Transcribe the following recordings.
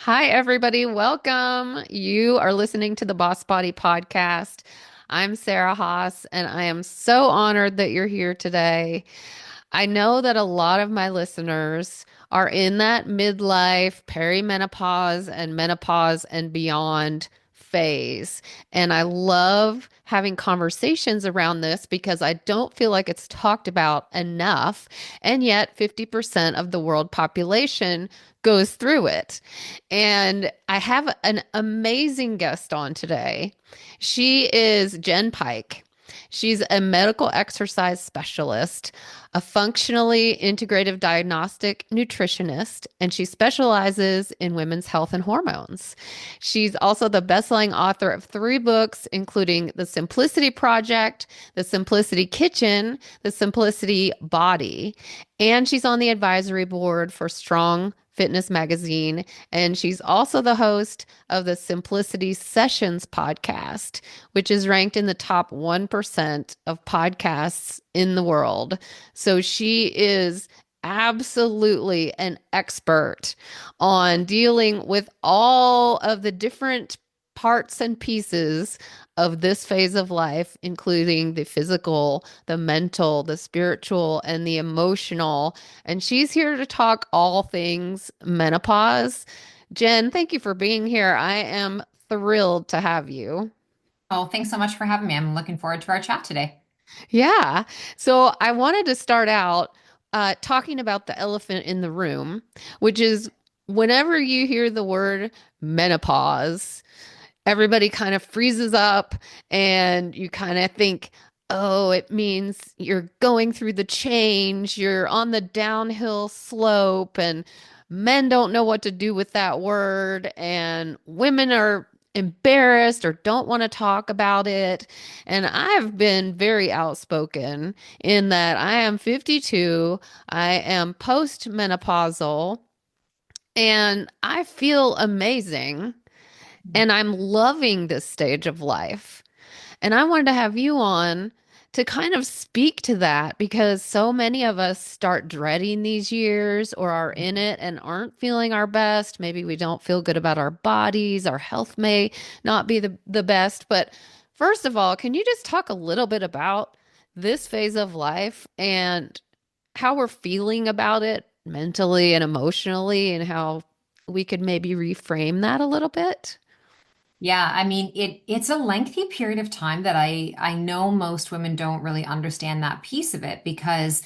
Hi, everybody. Welcome. You are listening to the Boss Body Podcast. I'm Sarah Haas, and I am so honored that you're here today. I know that a lot of my listeners are in that midlife, perimenopause, and menopause and beyond phase. And I love having conversations around this because I don't feel like it's talked about enough. And yet, 50% of the world population goes through it. And I have an amazing guest on today. She is Jenn Pike. She's a medical exercise specialist, a functionally integrative diagnostic nutritionist, and she specializes in women's health and hormones. She's also the best-selling author of three books, including The Simplicity Project, The Simplicity Kitchen, The Simplicity Body, and she's on the advisory board for Strong Fitness Magazine, and she's also the host of the Simplicity Sessions podcast, which is ranked in the top 1% of podcasts in the world. So she is absolutely an expert on dealing with all of the different parts and pieces of this phase of life, including the physical, the mental, the spiritual, and the emotional. And she's here to talk all things menopause. Jenn, thank you for being here. I am thrilled to have you. Oh, thanks so much for having me. I'm looking forward to our chat today. Yeah. So I wanted to start out talking about the elephant in the room, which is whenever you hear the word menopause, everybody kind of freezes up and you kind of think, oh, it means you're going through the change, you're on the downhill slope, and men don't know what to do with that word, and women are embarrassed or don't want to talk about it. And I've been very outspoken in that I am 52, I am postmenopausal, and I feel amazing. And I'm loving this stage of life. And I wanted to have you on to kind of speak to that because so many of us start dreading these years or are in it and aren't feeling our best. Maybe we don't feel good about our bodies. Our health may not be the best. But first of all, can you just talk a little bit about this phase of life and how we're feeling about it mentally and emotionally and how we could maybe reframe that a little bit? Yeah, I mean it's a lengthy period of time that I know most women don't really understand that piece of it because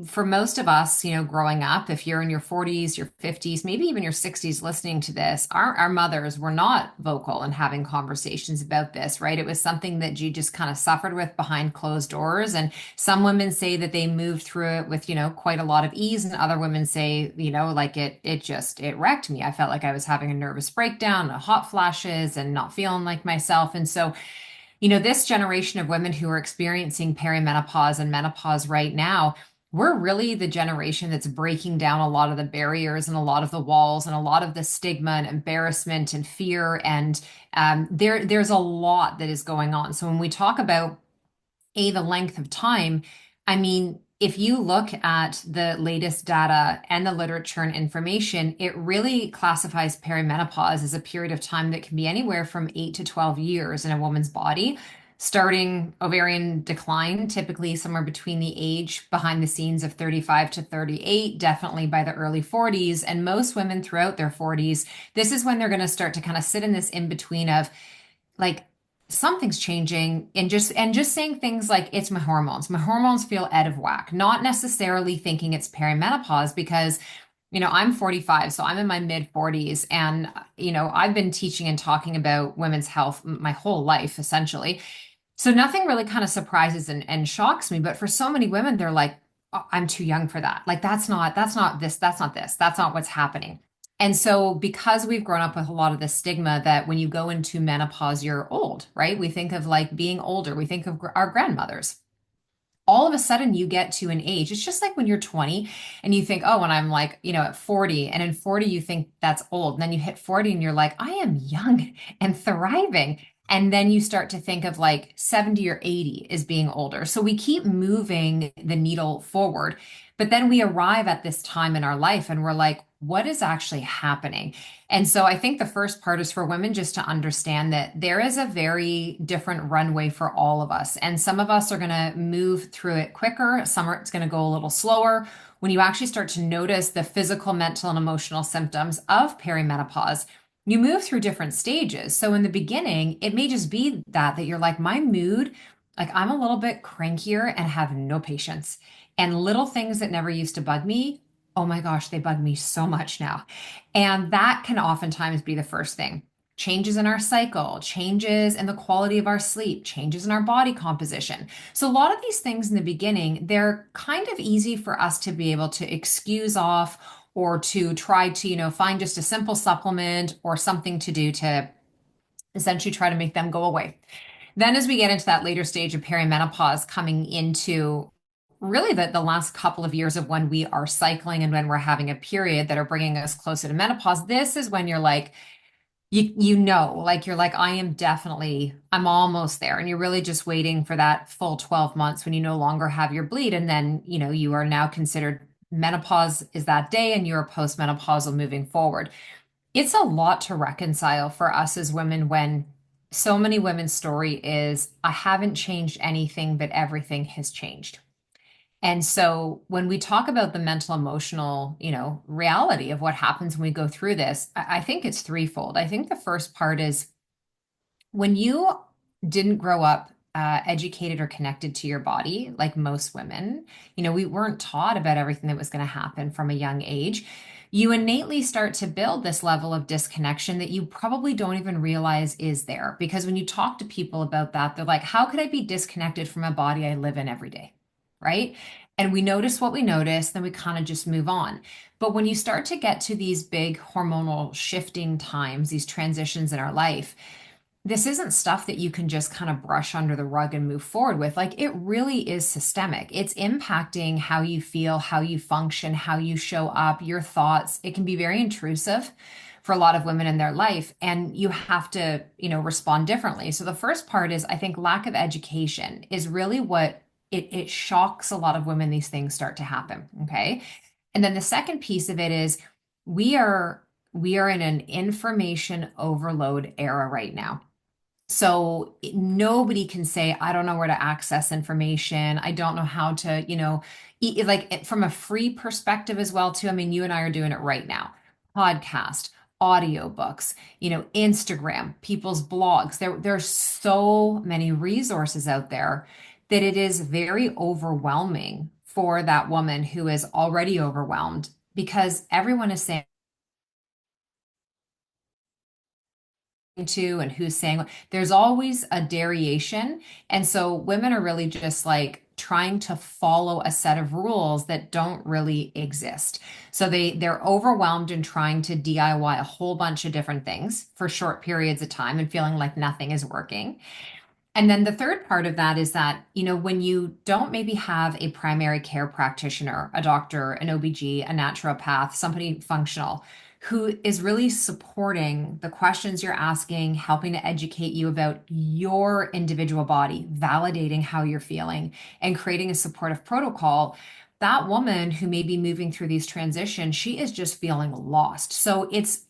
for most of us, growing up, if you're in your 40s, your 50s, maybe even your 60s listening to this, our mothers were not vocal in having conversations about this, right? It was something that you just kind of suffered with behind closed doors. And some women say that they moved through it with, quite a lot of ease, and other women say, like it wrecked me. I felt like I was having a nervous breakdown, hot flashes, and not feeling like myself. And so this generation of women who are experiencing perimenopause and menopause right now, we're really the generation that's breaking down a lot of the barriers and a lot of the walls and a lot of the stigma and embarrassment and fear. And there's a lot that is going on. So when we talk about the length of time, I mean, if you look at the latest data and the literature and information, it really classifies perimenopause as a period of time that can be anywhere from 8 to 12 years in a woman's body, starting ovarian decline, typically somewhere between the age behind the scenes of 35 to 38, definitely by the early 40s. And most women throughout their 40s, this is when they're going to start to kind of sit in this in between of like something's changing, and just saying things like it's my hormones feel out of whack, not necessarily thinking it's perimenopause because I'm 45, so I'm in my mid 40s, and I've been teaching and talking about women's health my whole life essentially. So nothing really kind of surprises and shocks me, but for so many women they're like, "Oh, I'm too young for that. Like that's not what's happening." And so because we've grown up with a lot of the stigma that when you go into menopause you're old, right? We think of like being older. We think of our grandmothers. All of a sudden you get to an age. It's just like when you're 20 and you think, "Oh, when I'm like, at 40," and in 40 you think that's old. And then you hit 40 and you're like, "I am young and thriving." And then you start to think of like 70 or 80 as being older. So we keep moving the needle forward. But then we arrive at this time in our life and we're like, what is actually happening? And so I think the first part is for women just to understand that there is a very different runway for all of us. And some of us are going to move through it quicker, some are, it's going to go a little slower. When you actually start to notice the physical, mental, and emotional symptoms of perimenopause, you move through different stages. So in the beginning, it may just be that you're like, my mood, like I'm a little bit crankier and have no patience. And little things that never used to bug me, oh my gosh, they bug me so much now. And that can oftentimes be the first thing. Changes in our cycle, changes in the quality of our sleep, changes in our body composition. So, a lot of these things in the beginning, they're kind of easy for us to be able to excuse off or to try to, find just a simple supplement or something to do to essentially try to make them go away. Then, as we get into that later stage of perimenopause, coming into really the last couple of years of when we are cycling and when we're having a period that are bringing us closer to menopause, this is when you're like, like you're like, I'm almost there. And you're really just waiting for that full 12 months when you no longer have your bleed. And then, you are now considered menopause is that day and you're postmenopausal moving forward. It's a lot to reconcile for us as women when so many women's story is, I haven't changed anything, but everything has changed. And so when we talk about the mental emotional, reality of what happens when we go through this, I think it's threefold. I think the first part is when you didn't grow up educated or connected to your body, like most women, we weren't taught about everything that was going to happen from a young age. You innately start to build this level of disconnection that you probably don't even realize is there. Because when you talk to people about that, they're like, how could I be disconnected from a body I live in every day? Right. And we notice what we notice, then we kind of just move on. But when you start to get to these big hormonal shifting times, these transitions in our life, this isn't stuff that you can just kind of brush under the rug and move forward with. Like it really is systemic. It's impacting how you feel, how you function, how you show up, your thoughts. It can be very intrusive for a lot of women in their life, and you have to, respond differently. So the first part is, I think, lack of education is really what it shocks a lot of women. These things start to happen. Okay. And then the second piece of it is we are in an information overload era right now. So nobody can say, I don't know where to access information. I don't know how to, from a free perspective as well, too. I mean, you and I are doing it right now. Podcast, audiobooks, Instagram, people's blogs. There's so many resources out there that it is very overwhelming for that woman who is already overwhelmed because everyone is saying to and who's saying there's always a derivation. And so women are really just like trying to follow a set of rules that don't really exist. So they're overwhelmed and trying to DIY a whole bunch of different things for short periods of time and feeling like nothing is working. And then the third part of that is that, when you don't maybe have a primary care practitioner, a doctor, an OBG, a naturopath, somebody functional who is really supporting the questions you're asking, helping to educate you about your individual body, validating how you're feeling, and creating a supportive protocol, that woman who may be moving through these transitions, she is just feeling lost. So it's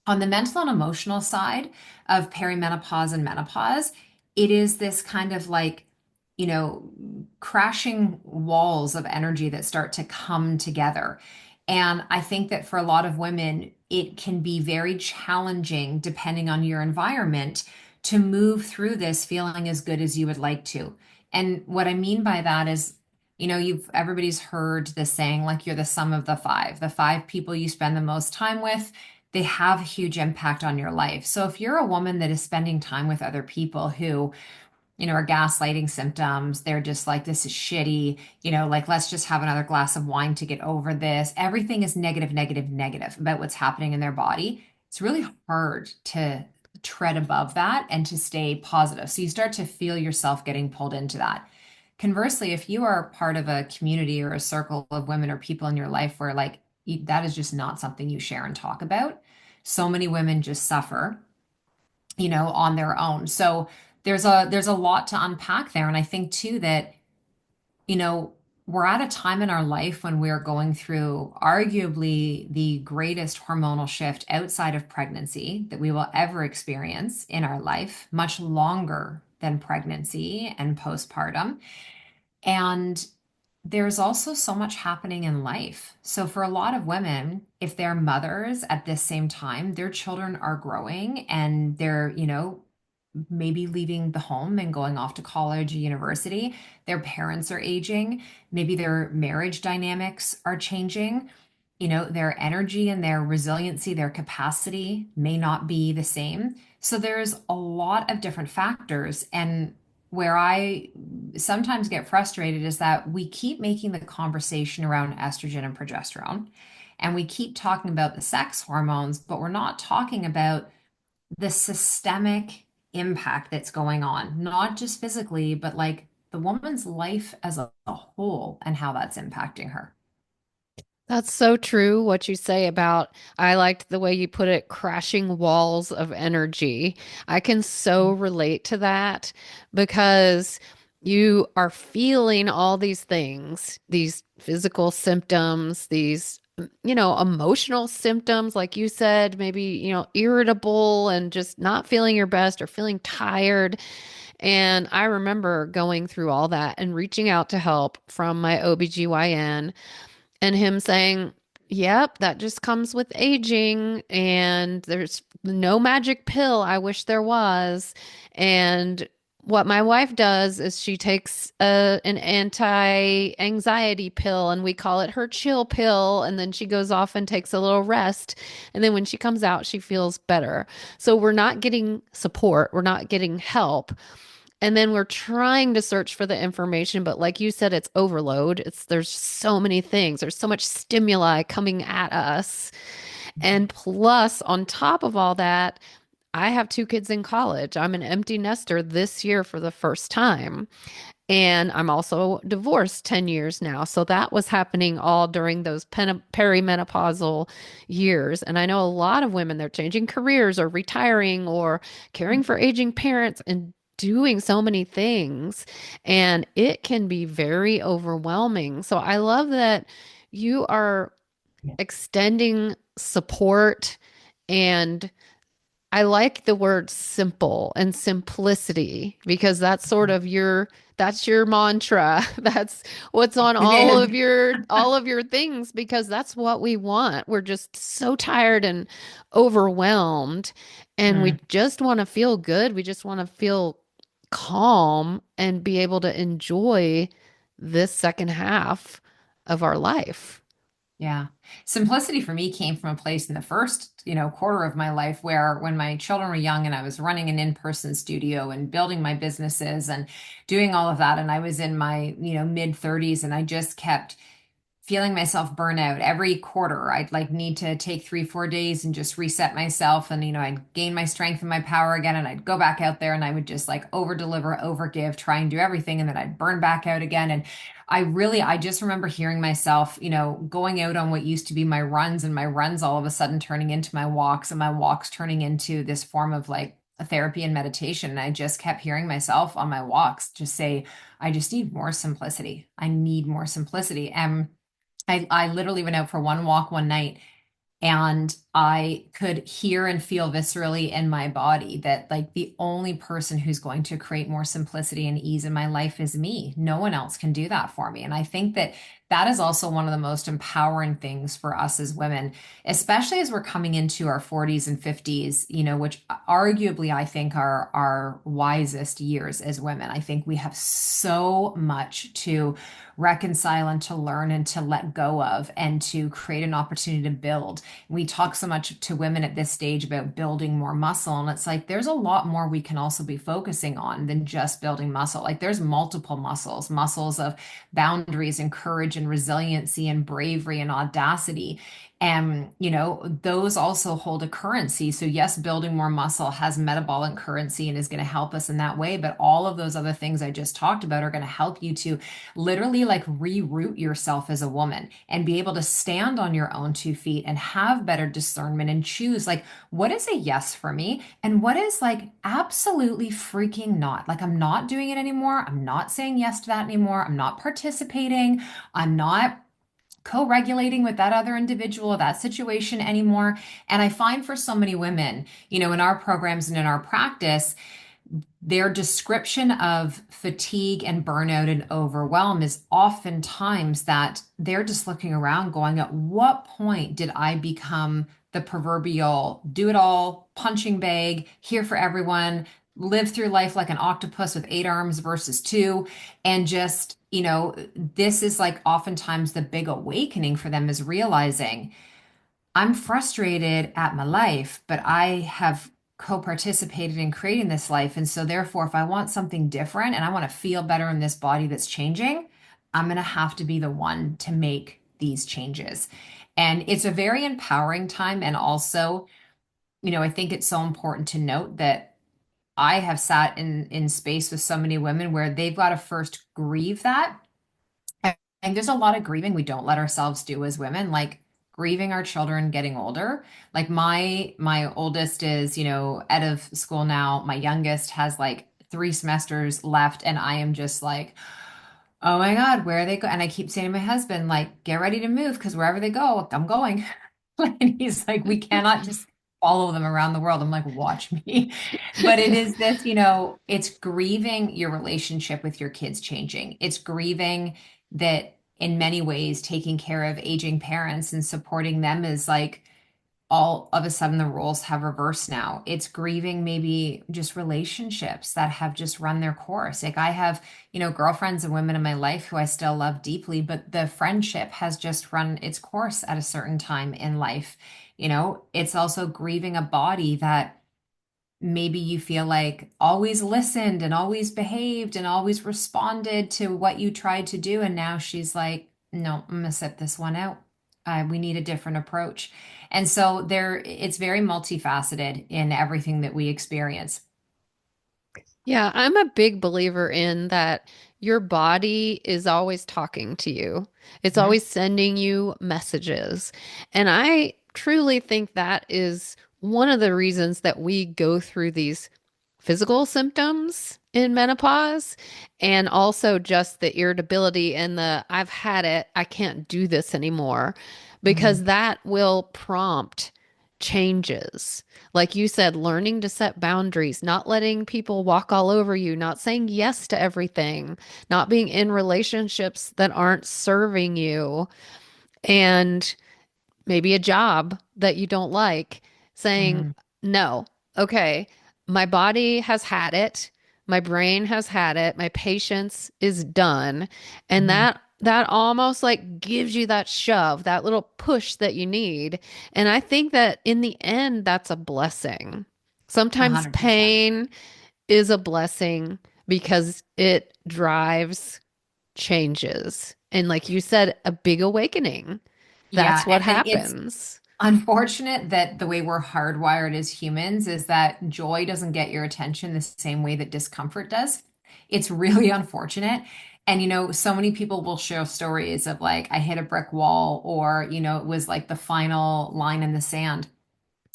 on the mental and emotional side of perimenopause and menopause, it is this kind of like, you know, crashing walls of energy that start to come together. And I think that for a lot of women, it can be very challenging, depending on your environment, to move through this feeling as good as you would like to. And what I mean by that is, you've everybody's heard the saying, like you're the sum of the five people you spend the most time with, they have a huge impact on your life. So if you're a woman that is spending time with other people who, are gaslighting symptoms, they're just like, this is shitty, like, let's just have another glass of wine to get over this. Everything is negative, negative, negative about what's happening in their body. It's really hard to tread above that and to stay positive. So you start to feel yourself getting pulled into that. Conversely, if you are part of a community or a circle of women or people in your life where like that is just not something you share and talk about, so many women just suffer, on their own. So there's a lot to unpack there. And I think too that, you know, we're at a time in our life when we're going through arguably the greatest hormonal shift outside of pregnancy that we will ever experience in our life, much longer than pregnancy and postpartum. And there's also so much happening in life. So, for a lot of women, if they're mothers at this same time, their children are growing and they're, maybe leaving the home and going off to college or university. Their parents are aging. Maybe their marriage dynamics are changing. Their energy and their resiliency, their capacity may not be the same. So there's a lot of different factors. And where I sometimes get frustrated is that we keep making the conversation around estrogen and progesterone, and we keep talking about the sex hormones, but we're not talking about the systemic impact that's going on, not just physically, but like the woman's life as a whole and how that's impacting her. That's so true what you say about, I liked the way you put it, crashing walls of energy. I can so relate to that because you are feeling all these things, these physical symptoms, these, emotional symptoms, like you said, maybe, irritable and just not feeling your best or feeling tired. And I remember going through all that and reaching out to help from my OBGYN and him saying, "Yep, that just comes with aging, and there's no magic pill. I wish there was." And what my wife does is she takes an anti-anxiety pill, and we call it her chill pill. And then she goes off and takes a little rest. And then when she comes out, she feels better. So we're not getting support, we're not getting help. And then we're trying to search for the information, but like you said, it's overload. There's so many things. There's so much stimuli coming at us. And plus, on top of all that, I have two kids in college. I'm an empty nester this year for the first time. And I'm also divorced 10 years now. So that was happening all during those perimenopausal years. And I know a lot of women, they're changing careers or retiring or caring for aging parents and doing so many things. And it can be very overwhelming. So I love that you are extending support, and I like the word simple and simplicity because that's your mantra. That's what's on It is. all of your things because that's what we want. We're just so tired and overwhelmed and we Mm, just want to feel good. We just want to feel calm and be able to enjoy this second half of our life. yeah. Simplicity for me came from a place in the first, quarter of my life where when my children were young and I was running an in-person studio and building my businesses and doing all of that, and I was in my, mid 30s, and I just kept feeling myself burn out every quarter. I'd like need to take 3, 4 days and just reset myself. And, I'd gain my strength and my power again. And I'd go back out there and I would just like over deliver, over give, try and do everything. And then I'd burn back out again. And I just remember hearing myself, going out on what used to be my runs, and my runs all of a sudden turning into my walks, and my walks turning into this form of like a therapy and meditation. And I just kept hearing myself on my walks just say, I just need more simplicity. I need more simplicity. And I literally went out for one walk one night, and I could hear and feel viscerally in my body that like the only person who's going to create more simplicity and ease in my life is me. No one else can do that for me. And I think that that is also one of the most empowering things for us as women, especially as we're coming into our 40s and 50s, which arguably I think are our wisest years as women. I think we have so much to reconcile and to learn and to let go of and to create an opportunity to build. We talk so much to women at this stage about building more muscle, and it's like there's a lot more we can also be focusing on than just building muscle. Like there's multiple muscles of boundaries and courage and resiliency and bravery and audacity. And, those also hold a currency. So, yes, building more muscle has metabolic currency and is going to help us in that way. But all of those other things I just talked about are going to help you to literally like reroute yourself as a woman and be able to stand on your own 2 feet and have better discernment and choose like what is a yes for me and what is like absolutely freaking not. Like, I'm not doing it anymore. I'm not saying yes to that anymore. I'm not participating. I'm not co-regulating with that other individual, that situation anymore. And I find for so many women, in our programs and in our practice, their description of fatigue and burnout and overwhelm is oftentimes that they're just looking around going, at what point did I become the proverbial do it all punching bag, here for everyone, live through life like an octopus with 8 arms versus two? And just, this is like oftentimes the big awakening for them is realizing I'm frustrated at my life, but I have co-participated in creating this life. And so therefore, if I want something different and I want to feel better in this body that's changing, I'm going to have to be the one to make these changes. And it's a very empowering time. And also, I think it's so important to note that I have sat in space with so many women where they've got to first grieve that. And there's a lot of grieving we don't let ourselves do as women, like grieving our children getting older. Like my oldest is, out of school now. My youngest has like 3 semesters left, and I am just like, oh my God, where are they go? And I keep saying to my husband, like, get ready to move because wherever they go, I'm going. And he's like, we cannot just follow them around the world. I'm like, watch me. But it is this, it's grieving your relationship with your kids changing. It's grieving that in many ways, taking care of aging parents and supporting them is like all of a sudden the roles have reversed now. It's grieving maybe just relationships that have just run their course. Like I have, girlfriends and women in my life who I still love deeply, but the friendship has just run its course at a certain time in life. It's also grieving a body that maybe you feel like always listened and always behaved and always responded to what you tried to do. And now she's like, no, I'm gonna sit this one out. We need a different approach. And so it's very multifaceted in everything that we experience. Yeah, I'm a big believer in that your body is always talking to you. It's Mhm. always sending you messages. And I truly think that is one of the reasons that we go through these physical symptoms in menopause and also just the irritability and the I've had it, I can't do this anymore, because Mhm. that will prompt changes. Like you said, learning to set boundaries, not letting people walk all over you, not saying yes to everything, not being in relationships that aren't serving you, and maybe a job that you don't like, saying, Mhm. no, okay, my body has had it, my brain has had it, my patience is done. And Mhm. that almost like gives you that shove, that little push that you need. And I think that in the end, that's a blessing. A Sometimes 100%. pain is a blessing because it drives changes. And like you said, a big awakening. Yeah, That's what and it's happens. unfortunate that the way we're hardwired as humans is that joy doesn't get your attention the same way that discomfort does. It's really unfortunate. And, so many people will share stories of like, I hit a brick wall, or, it was like the final line in the sand.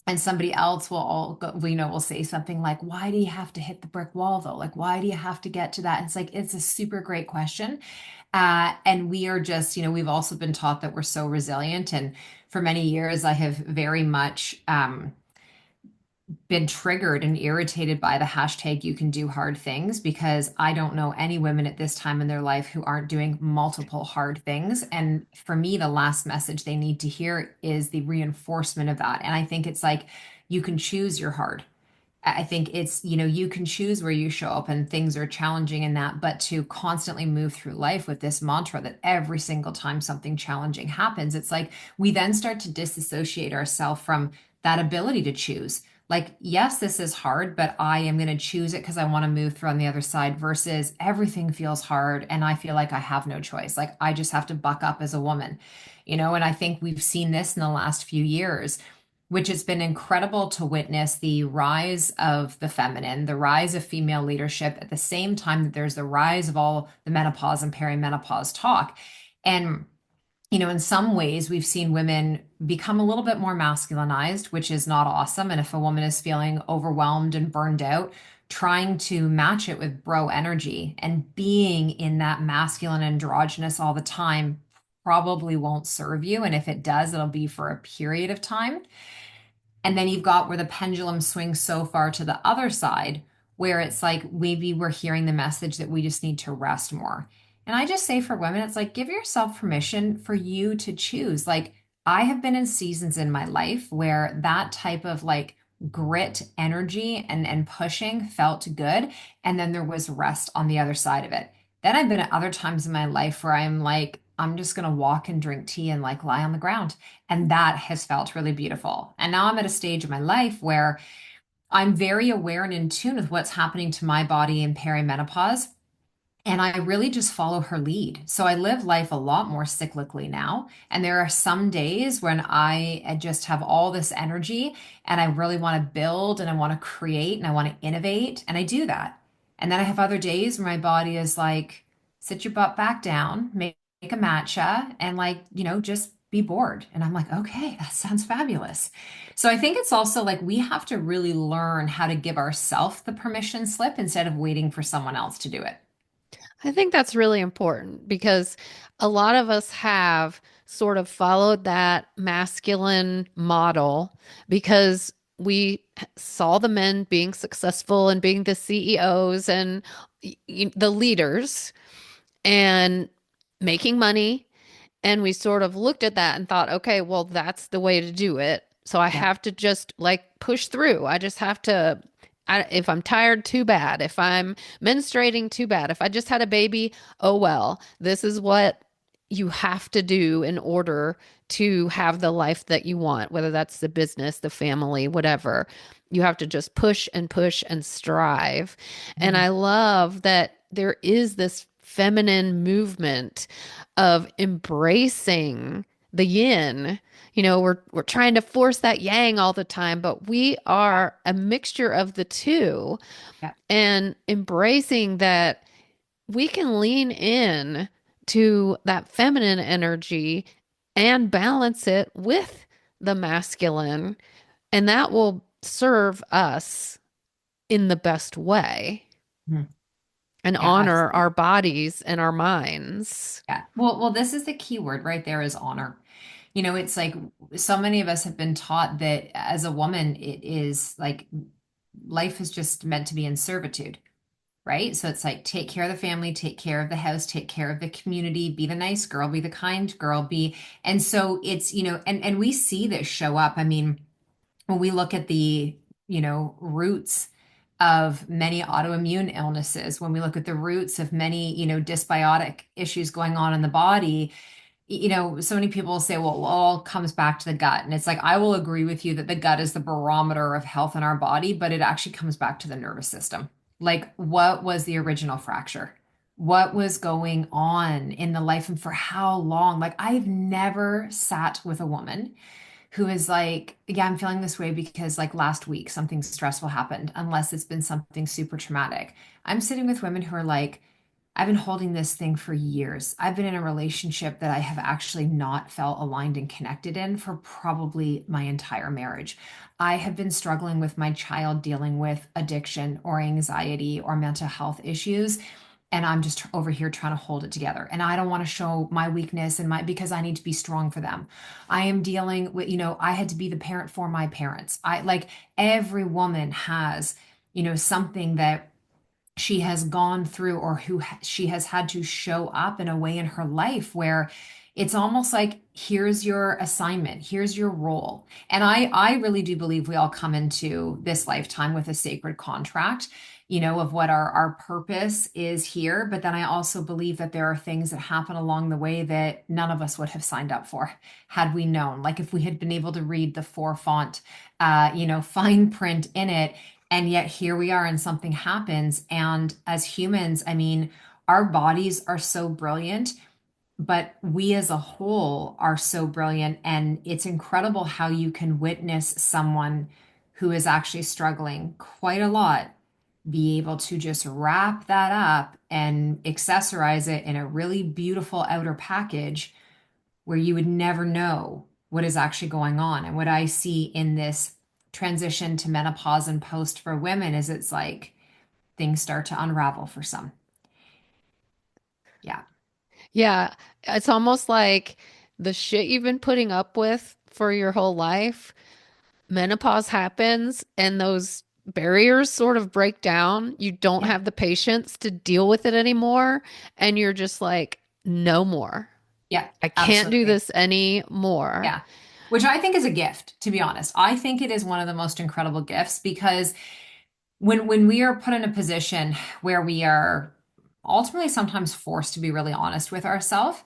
And somebody else will all go, will say something like, why do you have to hit the brick wall though? Like, why do you have to get to that? And it's like, it's a super great question. And we are just, we've also been taught that we're so resilient. And for many years, I have very much been triggered and irritated by the hashtag you can do hard things, because I don't know any women at this time in their life who aren't doing multiple hard things. And for me, the last message they need to hear is the reinforcement of that. And I think it's like you can choose your hard. I think it's, you can choose where you show up and things are challenging in that, but to constantly move through life with this mantra that every single time something challenging happens, it's like we then start to disassociate ourselves from that ability to choose. Like, yes, this is hard, but I am going to choose it because I want to move through on the other side versus everything feels hard and I feel like I have no choice. Like, I just have to buck up as a woman, and I think we've seen this in the last few years, which has been incredible to witness the rise of the feminine, the rise of female leadership at the same time that there's the rise of all the menopause and perimenopause talk. And in some ways, we've seen women become a little bit more masculinized, which is not awesome. And if a woman is feeling overwhelmed and burned out, trying to match it with bro energy and being in that masculine androgynous all the time probably won't serve you. And if it does, it'll be for a period of time. And then you've got where the pendulum swings so far to the other side, where it's like maybe we're hearing the message that we just need to rest more. And I just say for women, it's like give yourself permission for you to choose. Like I have been in seasons in my life where that type of like grit energy and pushing felt good. And then there was rest on the other side of it. Then I've been at other times in my life where I'm like, I'm just going to walk and drink tea and like lie on the ground. And that has felt really beautiful. And now I'm at a stage in my life where I'm very aware and in tune with what's happening to my body in perimenopause. And I really just follow her lead. So I live life a lot more cyclically now. And there are some days when I just have all this energy and I really want to build and I want to create and I want to innovate. And I do that. And then I have other days where my body is like, sit your butt back down, make a matcha, and like, just be bored. And I'm like, okay, that sounds fabulous. So I think it's also like we have to really learn how to give ourselves the permission slip instead of waiting for someone else to do it. I think that's really important because a lot of us have sort of followed that masculine model because we saw the men being successful and being the CEOs and the leaders and making money. And we sort of looked at that and thought, okay, well, that's the way to do it. So I Yeah. have to just like push through. I just have to, if I'm tired, too bad. If I'm menstruating, too bad. If I just had a baby, oh well. This is what you have to do in order to have the life that you want, whether that's the business, the family, whatever. You have to just push and strive. And Mhm. I love that there is this feminine movement of embracing the yin. We're trying to force that yang all the time, but we Yeah. are a mixture of the two Yeah. and embracing that we can lean in to that feminine energy and balance it with the masculine, and that will serve us in the best way Mhm. and Yeah, honor our absolutely. bodies and our minds. Yeah. Well, this is the key word right there is honor. It's like so many of us have been taught that as a woman, it is like life is just meant to be in servitude, right? So it's like take care of the family, take care of the house, take care of the community, be the nice girl, be the kind girl, and so it's, and we see this show up. I mean, when we look at the, roots of many autoimmune illnesses, when we look at the roots of many, dysbiotic issues going on in the body, so many people say, well, it all comes back to the gut. And it's like, I will agree with you that the gut is the barometer of health in our body, but it actually comes back to the nervous system. Like, what was the original fracture? What was going on in the life and for how long? Like, I've never sat with a woman who is like, yeah, I'm feeling this way because like last week something stressful happened, unless it's been something super traumatic. I'm sitting with women who are like, I've been holding this thing for years. I've been in a relationship that I have actually not felt aligned and connected in for probably my entire marriage. I have been struggling with my child dealing with addiction or anxiety or mental health issues. And I'm just over here trying to hold it together. And I don't want to show my weakness and because I need to be strong for them. I am dealing with, I had to be the parent for my parents. I like every woman has, something that she has gone through or she has had to show up in a way in her life where It's almost like here's your assignment, here's your role. And I really do believe we all come into this lifetime with a sacred contract, of what our purpose is here. But then I also believe that there are things that happen along the way that none of us would have signed up for had we known. Like if we had been able to read the four font, fine print in it, and yet here we are and something happens. And as humans, I mean, our bodies are so brilliant, but we as a whole are so brilliant. And it's incredible how you can witness someone who is actually struggling quite a lot be able to just wrap that up and accessorize it in a really beautiful outer package where you would never know what is actually going on. And what I see in this transition to menopause and post for women is it's like things start to unravel for some. Yeah. Yeah, it's almost like the shit you've been putting up with for your whole life, menopause happens and those barriers sort of break down. You don't Yeah. have the patience to deal with it anymore. And you're just like, no more. Yeah. I can't do Absolutely. this anymore. Yeah. Which I think is a gift, to be honest. I think it is one of the most incredible gifts because when we are put in a position where we are ultimately sometimes forced to be really honest with ourselves,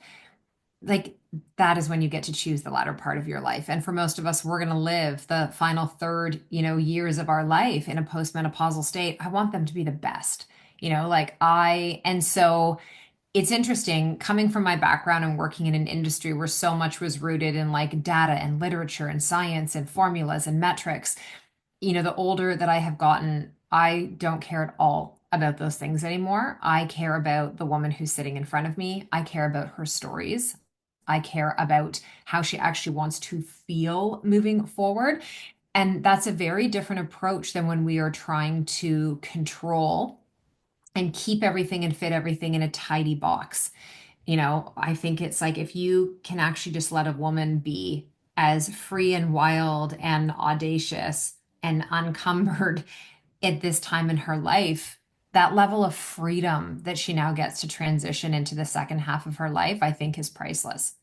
like that is when you get to choose the latter part of your life. And for most of us, we're going to live the final third, years of our life in a postmenopausal state. I want them to be the best, and so it's interesting coming from my background and working in an industry where so much was rooted in like data and literature and science and formulas and metrics. The older that I have gotten, I don't care at all about those things anymore. I care about the woman who's sitting in front of me. I care about her stories. I care about how she actually wants to feel moving forward. And that's a very different approach than when we are trying to control and keep everything and fit everything in a tidy box. I think it's like if you can actually just let a woman be as free and wild and audacious and uncumbered at this time in her life, that level of freedom that she now gets to transition into the second half of her life, I think is priceless.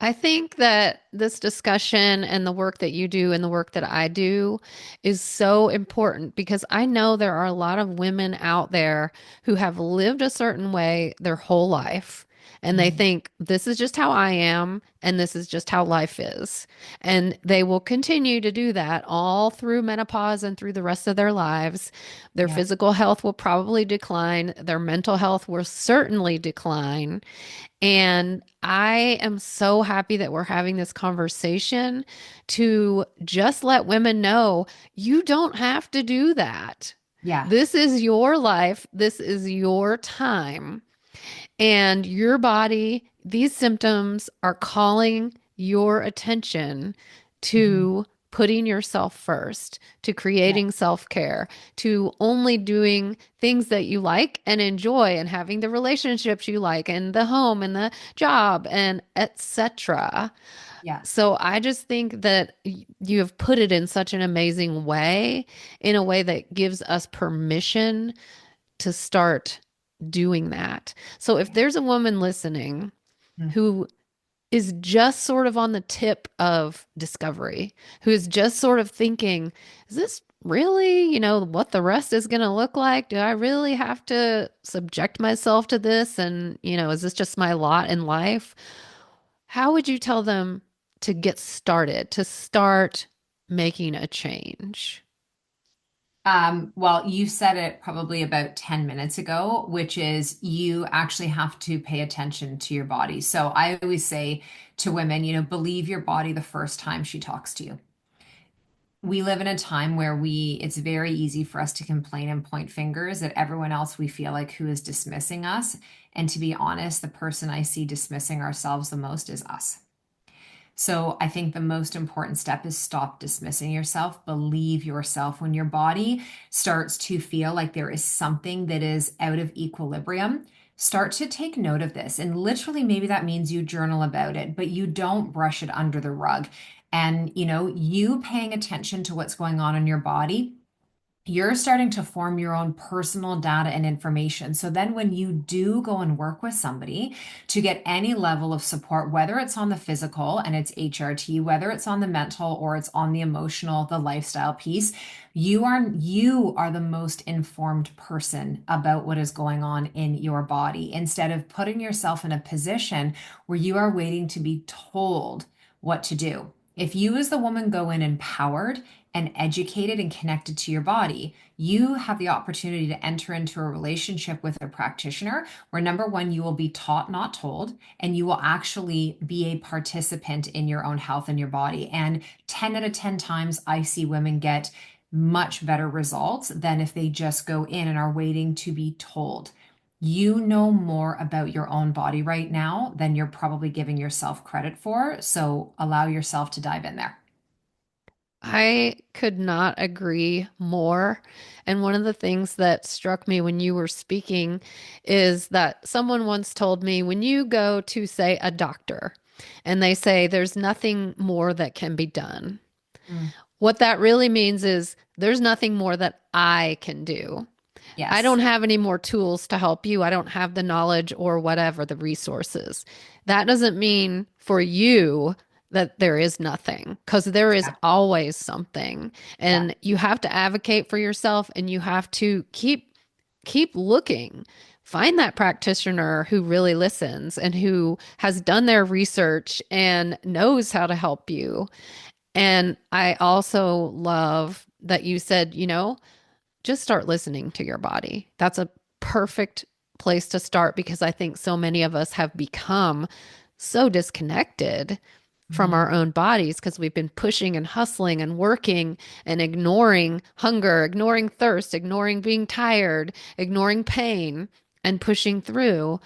I think that this discussion and the work that you do and the work that I do is so important because I know there are a lot of women out there who have lived a certain way their whole life. And they Mhm. think this is just how I am, and this is just how life is. And they will continue to do that all through menopause and through the rest of their lives. Their Yeah, physical health will probably decline, their mental health will certainly decline. And I am so happy that we're having this conversation to just let women know you don't have to do that. yeah, This is your life. This is your time. And your body, these symptoms are calling your attention mhm, to putting yourself first, to yeah, creating self care, to only doing things that you like and enjoy and having the relationships you like and the home and the job and etc. yeah, So I just think that you have put it in such an amazing way, in a way that gives us permission to start doing that. So if yeah, there's a woman listening mm, who is just sort of on the tip of discovery, who is just sort of thinking, is this really, what the rest is going to look like? Do I really have to subject myself to this? And, is this just my lot in life? How would you tell them to get started, to start making a change? Well, you said it probably about 10 minutes ago, which is you actually have to pay attention to your body. So I always say to women, believe your body the first time she talks to you. We live in a time where it's very easy for us to complain and point fingers at everyone else we feel like who is dismissing us. And to be honest, the person I see dismissing ourselves the most is us. So I think the most important step is stop dismissing yourself. Believe yourself. When your body starts to feel like there is something that is out of equilibrium, start to take note of this. And literally, maybe that means you journal about it, but you don't brush it under the rug. And, you paying attention to what's going on in your body you're starting to form your own personal data and information. So then when you do go and work with somebody to get any level of support, whether it's on the physical and it's HRT, whether it's on the mental or it's on the emotional, the lifestyle piece, you are the most informed person about what is going on in your body instead of putting yourself in a position where you are waiting to be told what to do. If you as the woman go in empowered and educated and connected to your body, you have the opportunity to enter into a relationship with a practitioner where number one, you will be taught, not told, and you will actually be a participant in your own health and your body. And 10 out of 10 times, I see women get much better results than if they just go in and are waiting to be told. You know more about your own body right now than you're probably giving yourself credit for. So allow yourself to dive in there. I could not agree more. And one of the things that struck me when you were speaking is that someone once told me when you go to, say, a doctor and they say there's nothing more that can be done, Mm, what that really means is there's nothing more that I can do. I yes, don't have any more tools to help you. I don't have the knowledge or whatever, the resources. That doesn't mean for you that there is nothing, because there is exactly. always something. Yeah. And you have to advocate for yourself and you have to keep looking. Find that practitioner who really listens and who has done their research and knows how to help you. And I also love that you said, just start listening to your body. That's a perfect place to start because I think so many of us have become so disconnected from Mhm. our own bodies because we've been pushing and hustling and working and ignoring hunger, ignoring thirst, ignoring being tired, ignoring pain, and pushing through.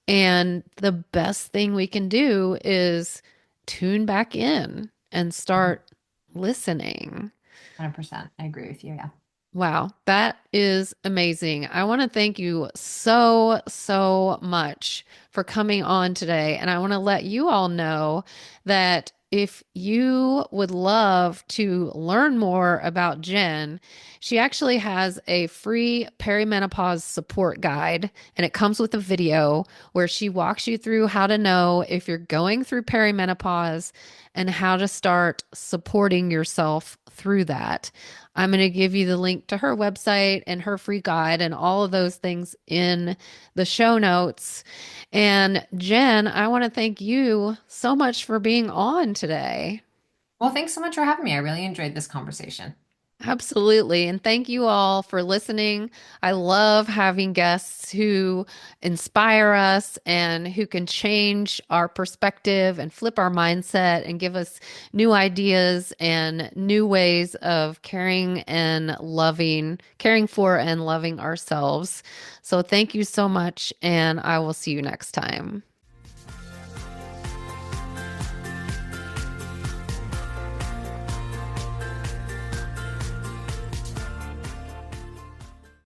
And the best thing we can do is tune back in and Mhm. start listening. 100%. I agree with you. Yeah. Wow, that is amazing. I want to thank you so, so much for coming on today. And I want to let you all know that if you would love to learn more about Jen, she actually has a free perimenopause support guide, and it comes with a video where she walks you through how to know if you're going through perimenopause and how to start supporting yourself through that. I'm going to give you the link to her website and her free guide and all of those things in the show notes. And Jen, I want to thank you so much for being on today. Well, thanks so much for having me. I really enjoyed this conversation. Absolutely. And thank you all for listening. I love having guests who inspire us and who can change our perspective and flip our mindset and give us new ideas and new ways of caring for and loving ourselves. So thank you so much. And I will see you next time.